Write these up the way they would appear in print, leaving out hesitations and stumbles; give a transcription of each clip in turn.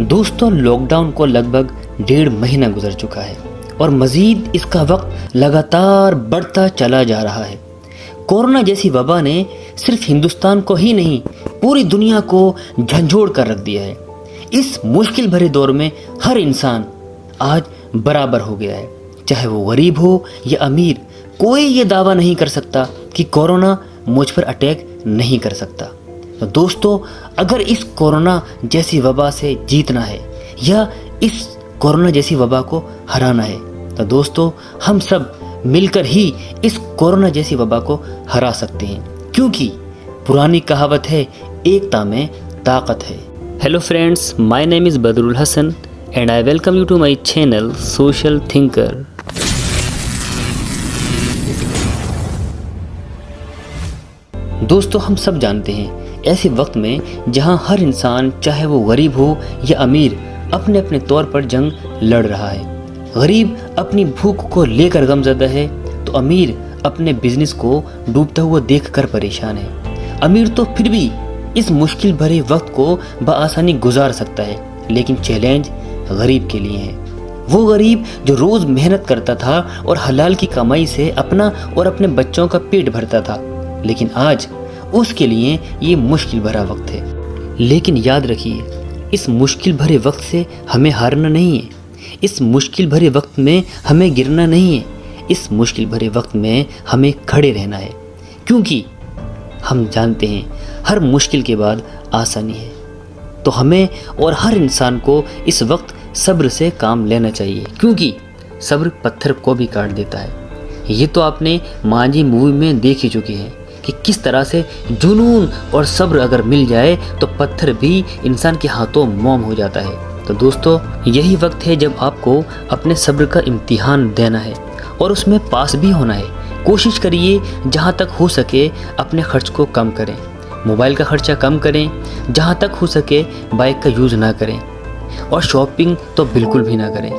دوستوں lock down کو لگ بھگ 1.5 مہینہ گزر چکا ہے اور مزید اس کا وقت لگاتار بڑھتا چلا جا رہا ہے۔ کورونا جیسی وبا نے صرف ہندوستان کو ہی نہیں پوری دنیا کو جھنجھوڑ کر رکھ دیا ہے۔ اس مشکل بھرے دور میں ہر انسان آج برابر ہو گیا ہے، چاہے وہ غریب ہو یا امیر۔ کوئی یہ دعویٰ نہیں کر سکتا کہ کورونا مجھ پر اٹیک نہیں کر سکتا۔ تو دوستو، اگر اس کورونا جیسی وبا سے جیتنا ہے یا اس کورونا جیسی وبا کو ہرانا ہے تو دوستو ہم سب مل کر ہی اس کورونا جیسی وبا کو ہرا سکتے ہیں، کیونکہ پرانی کہاوت ہے ایکتا میں طاقت ہے۔ Hello friends, my name is Badr ul-Hasan and I welcome you to my channel social thinker. دوستو، ہم سب جانتے ہیں ایسے وقت میں جہاں ہر انسان چاہے وہ غریب ہو یا امیر اپنے اپنے طور پر جنگ لڑ رہا ہے۔ غریب اپنی بھوک کو لے کر غمزدہ ہے تو امیر اپنے بزنس کو ڈوبتا ہوا دیکھ کر پریشان ہے۔ امیر تو پھر بھی اس مشکل بھرے وقت کو بآسانی گزار سکتا ہے، لیکن چیلنج غریب کے لیے ہے۔ وہ غریب جو روز محنت کرتا تھا اور حلال کی کمائی سے اپنا اور اپنے بچوں کا پیٹ بھرتا تھا، لیکن آج اس کے لیے یہ مشکل بھرا وقت ہے۔ لیکن یاد رکھیے، اس مشکل بھرے وقت سے ہمیں ہارنا نہیں ہے، اس مشکل بھرے وقت میں ہمیں گرنا نہیں ہے، اس مشکل بھرے وقت میں ہمیں کھڑے رہنا ہے، کیونکہ ہم جانتے ہیں ہر مشکل کے بعد آسانی ہے۔ تو ہمیں اور ہر انسان کو اس وقت صبر سے کام لینا چاہیے، کیونکہ صبر پتھر کو بھی کاٹ دیتا ہے۔ یہ تو آپ نے مانجھی مووی میں دیکھ ہی چکے ہیں کہ کس طرح سے جنون اور صبر اگر مل جائے تو پتھر بھی انسان کے ہاتھوں موم ہو جاتا ہے۔ تو دوستو، یہی وقت ہے جب آپ کو اپنے صبر کا امتحان دینا ہے اور اس میں پاس بھی ہونا ہے۔ کوشش کریے جہاں تک ہو سکے اپنے خرچ کو کم کریں، موبائل کا خرچہ کم کریں، جہاں تک ہو سکے بائک کا یوز نہ کریں اور شاپنگ تو بالکل بھی نہ کریں۔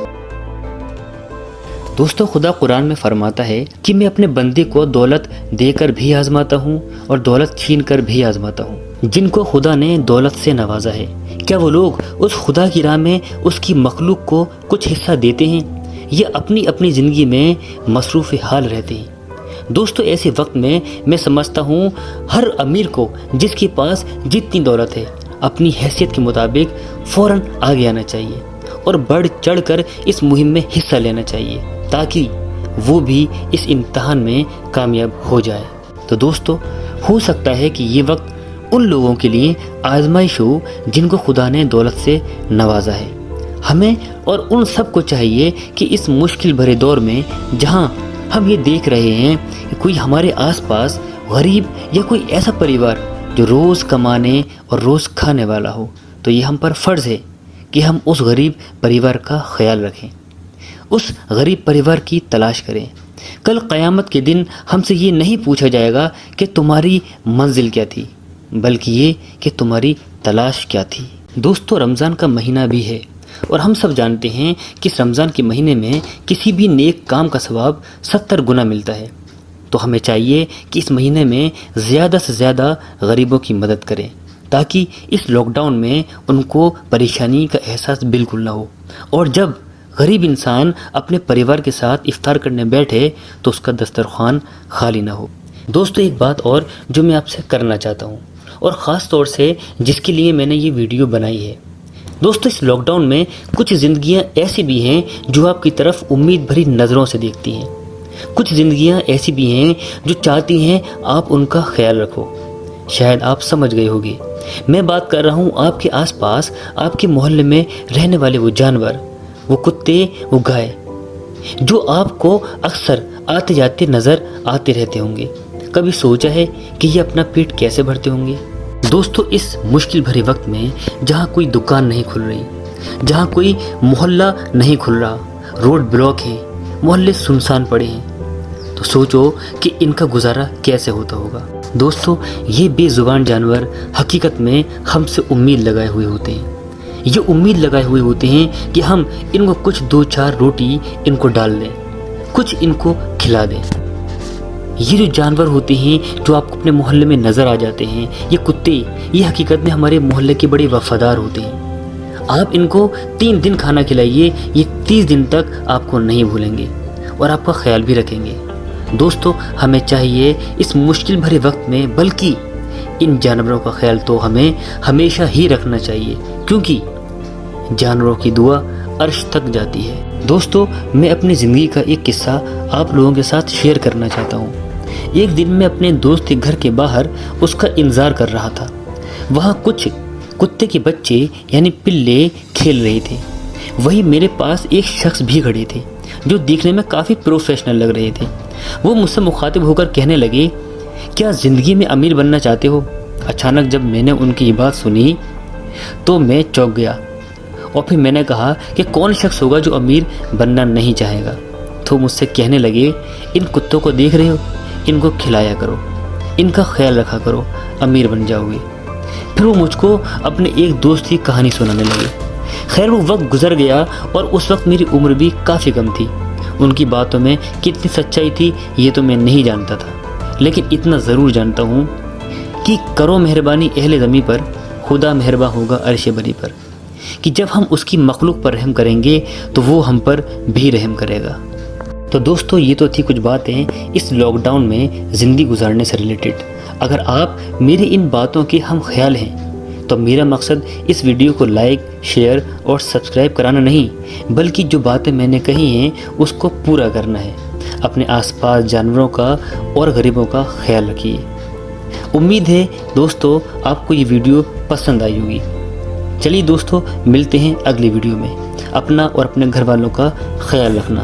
دوستو، خدا قرآن میں فرماتا ہے کہ میں اپنے بندے کو دولت دے کر بھی آزماتا ہوں اور دولت چھین کر بھی آزماتا ہوں۔ جن کو خدا نے دولت سے نوازا ہے، کیا وہ لوگ اس خدا کی راہ میں اس کی مخلوق کو کچھ حصہ دیتے ہیں یا اپنی اپنی زندگی میں مصروف حال رہتے ہیں؟ دوستو، ایسے وقت میں سمجھتا ہوں ہر امیر کو جس کے پاس جتنی دولت ہے اپنی حیثیت کے مطابق فوراً آگے آنا چاہیے اور بڑھ چڑھ کر اس مہم میں حصہ لینا چاہیے تاکہ وہ بھی اس امتحان میں کامیاب ہو جائے۔ تو دوستو، ہو سکتا ہے کہ یہ وقت ان لوگوں کے لیے آزمائش ہو جن کو خدا نے دولت سے نوازا ہے۔ ہمیں اور ان سب کو چاہیے کہ اس مشکل بھرے دور میں جہاں ہم یہ دیکھ رہے ہیں کہ کوئی ہمارے آس پاس غریب یا کوئی ایسا پریوار جو روز کمانے اور روز کھانے والا ہو، تو یہ ہم پر فرض ہے کہ ہم اس غریب پریوار کا خیال رکھیں، اس غریب پریوار کی تلاش کریں۔ کل قیامت کے دن ہم سے یہ نہیں پوچھا جائے گا کہ تمہاری منزل کیا تھی، بلکہ یہ کہ تمہاری تلاش کیا تھی۔ دوستو، رمضان کا مہینہ بھی ہے اور ہم سب جانتے ہیں کہ اس رمضان کے مہینے میں کسی بھی نیک کام کا ثواب 70 گنا ملتا ہے۔ تو ہمیں چاہیے کہ اس مہینے میں زیادہ سے زیادہ غریبوں کی مدد کریں تاکہ اس لاک ڈاؤن میں ان کو پریشانی کا احساس بالکل نہ ہو، اور جب غریب انسان اپنے پریوار کے ساتھ افطار کرنے بیٹھے تو اس کا دسترخوان خالی نہ ہو۔ دوستو، ایک بات اور جو میں آپ سے کرنا چاہتا ہوں، اور خاص طور سے جس کے لیے میں نے یہ ویڈیو بنائی ہے۔ دوستو، اس لاک ڈاؤن میں کچھ زندگیاں ایسی بھی ہیں جو آپ کی طرف امید بھری نظروں سے دیکھتی ہیں، کچھ زندگیاں ایسی بھی ہیں جو چاہتی ہیں آپ ان کا خیال رکھو۔ شاید آپ سمجھ گئے ہوگے، میں بات کر رہا ہوں آپ کے آس پاس، آپ کے محلے میں رہنے والے وہ جانور، وہ کتے، وہ گائے جو آپ کو اکثر آتے جاتے نظر آتے رہتے ہوں گے۔ کبھی سوچا ہے کہ یہ اپنا پیٹ کیسے بھرتے ہوں گے؟ دوستو، اس مشکل بھرے وقت میں جہاں کوئی دکان نہیں کھل رہی، جہاں کوئی محلہ نہیں کھل رہا، روڈ بلاک ہیں، محلے سنسان پڑے ہیں، تو سوچو کہ ان کا گزارا کیسے ہوتا ہوگا۔ دوستو، یہ بے زبان جانور حقیقت میں ہم سے امید لگائے ہوئے ہوتے ہیں، یہ امید لگائے ہوئے ہوتے ہیں کہ ہم ان کو کچھ 2-4 روٹی ان کو ڈال دیں، کچھ ان کو کھلا دیں۔ یہ جو جانور ہوتے ہیں جو آپ کو اپنے محلے میں نظر آ جاتے ہیں، یہ کتے، یہ حقیقت میں ہمارے محلے کے بڑے وفادار ہوتے ہیں۔ آپ ان کو 3 دن کھانا کھلائیے، یہ 30 دن تک آپ کو نہیں بھولیں گے اور آپ کا خیال بھی رکھیں گے۔ دوستو، ہمیں چاہیے اس مشکل بھرے وقت میں بلکہ ان جانوروں کا خیال تو ہمیں ہمیشہ ہی رکھنا چاہیے، کیونکہ جانوروں کی دعا عرش تک جاتی ہے۔ دوستو، میں اپنی زندگی کا ایک قصہ آپ لوگوں کے ساتھ شیئر کرنا چاہتا ہوں۔ ایک دن میں اپنے دوست کے گھر کے باہر اس کا انتظار کر رہا تھا۔ وہاں کچھ کتے کے بچے یعنی پلے کھیل رہے تھے۔ وہیں میرے پاس ایک شخص بھی کھڑے تھے جو دیکھنے میں کافی پروفیشنل لگ رہے تھے۔ وہ مجھ سے مخاطب ہو کر کہنے لگے، کیا زندگی میں امیر بننا چاہتے ہو؟ اچانک جب میں نے ان کی یہ بات سنی تو میں چونک گیا، اور پھر میں نے کہا کہ کون شخص ہوگا جو امیر بننا نہیں چاہے گا؟ تو مجھ سے کہنے لگے، ان کتوں کو دیکھ رہے ہو، ان کو کھلایا کرو، ان کا خیال رکھا کرو، امیر بن جاؤ گے۔ پھر وہ مجھ کو اپنے ایک دوست کی کہانی سنانے لگے۔ خیر وہ وقت گزر گیا اور اس وقت میری عمر بھی کافی کم تھی۔ ان کی باتوں میں کتنی سچائی تھی یہ تو میں نہیں جانتا تھا، لیکن اتنا ضرور جانتا ہوں کہ کرو مہربانی اہل زمیں پر، خدا مہرباں ہوگا عرش بری پر، کہ جب ہم اس کی مخلوق پر رحم کریں گے تو وہ ہم پر بھی رحم کرے گا۔ تو دوستو، یہ تو تھی کچھ باتیں اس لاک ڈاؤن میں زندگی گزارنے سے ریلیٹڈ۔ اگر آپ میری ان باتوں کے ہم خیال ہیں تو میرا مقصد اس ویڈیو کو لائک، شیئر اور سبسکرائب کرانا نہیں، بلکہ جو باتیں میں نے کہی ہیں اس کو پورا کرنا ہے۔ اپنے آس پاس جانوروں کا اور غریبوں کا خیال رکھیے۔ امید ہے دوستو آپ کو یہ ویڈیو پسند آئی ہوگی۔ چلیے دوستو، ملتے ہیں اگلی ویڈیو میں۔ اپنا اور اپنے گھر والوں کا خیال رکھنا۔